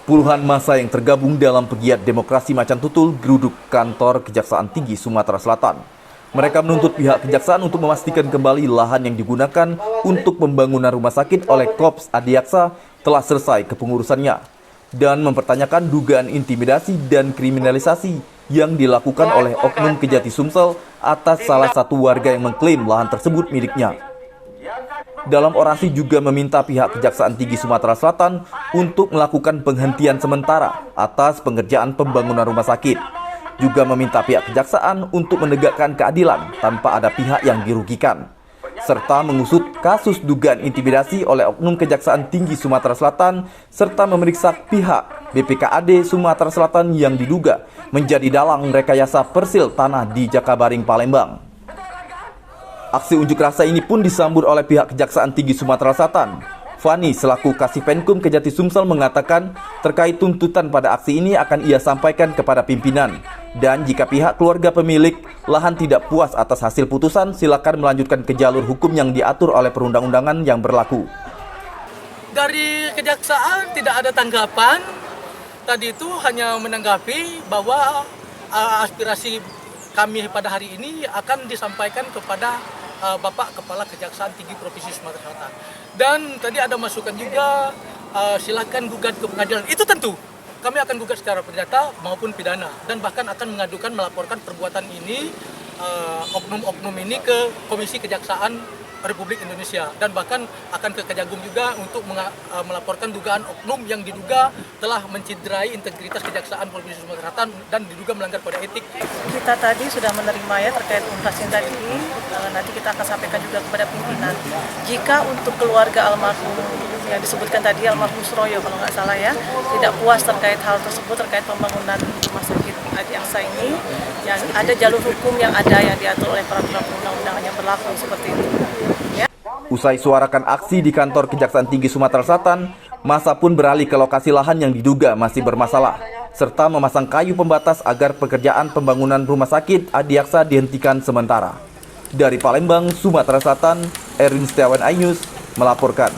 Puluhan massa yang tergabung dalam pegiat demokrasi Macan Tutul geruduk kantor Kejaksaan Tinggi Sumatera Selatan. Mereka menuntut pihak kejaksaan untuk memastikan kembali lahan yang digunakan untuk pembangunan rumah sakit oleh Kops Adiaksa telah selesai kepengurusannya dan mempertanyakan dugaan intimidasi dan kriminalisasi yang dilakukan oleh oknum Kejati Sumsel atas salah satu warga yang mengklaim lahan tersebut miliknya. Dalam orasi juga meminta pihak Kejaksaan Tinggi Sumatera Selatan untuk melakukan penghentian sementara atas pengerjaan pembangunan rumah sakit. Juga meminta pihak kejaksaan untuk menegakkan keadilan tanpa ada pihak yang dirugikan. Serta mengusut kasus dugaan intimidasi oleh oknum Kejaksaan Tinggi Sumatera Selatan serta memeriksa pihak BPKAD Sumatera Selatan yang diduga menjadi dalang rekayasa persil tanah di Jakabaring, Palembang. Aksi unjuk rasa ini pun disambut oleh pihak Kejaksaan Tinggi Sumatera Selatan. Fani selaku Kasipenkum Kejati Sumsel mengatakan terkait tuntutan pada aksi ini akan ia sampaikan kepada pimpinan. Dan jika pihak keluarga pemilik lahan tidak puas atas hasil putusan, silakan melanjutkan ke jalur hukum yang diatur oleh perundang-undangan yang berlaku. Dari kejaksaan tidak ada tanggapan. Tadi itu hanya menanggapi bahwa aspirasi kami pada hari ini akan disampaikan kepada Bapak Kepala Kejaksaan Tinggi Provinsi Sumatera Selatan. Dan tadi ada masukan juga, silakan gugat ke pengadilan. Itu tentu kami akan gugat secara perdata maupun pidana dan bahkan akan mengadukan melaporkan perbuatan ini, oknum-oknum ini ke Komisi Kejaksaan Republik Indonesia dan bahkan akan ke Kejagung juga untuk melaporkan dugaan oknum yang diduga telah menciderai integritas Kejaksaan Provinsi Sumatera Selatan dan diduga melanggar kode etik. Kita tadi sudah menerima ya terkait untasin tadi, nanti kita akan sampaikan juga kepada pimpinan. Jika untuk keluarga almarhum yang disebutkan tadi, almarhum Suroyo kalau nggak salah ya, tidak puas terkait hal tersebut, terkait pembangunan rumah sakit Adiaksa ini, yang ada jalur hukum yang ada yang diatur oleh peraturan perundang-undangan yang berlaku seperti itu. Ya. Usai suarakan aksi di kantor Kejaksaan Tinggi Sumatera Selatan, massa pun beralih ke lokasi lahan yang diduga masih bermasalah, serta memasang kayu pembatas agar pekerjaan pembangunan rumah sakit Adiaksa dihentikan sementara. Dari Palembang, Sumatera Selatan, Erwin Setiawan, iNews melaporkan.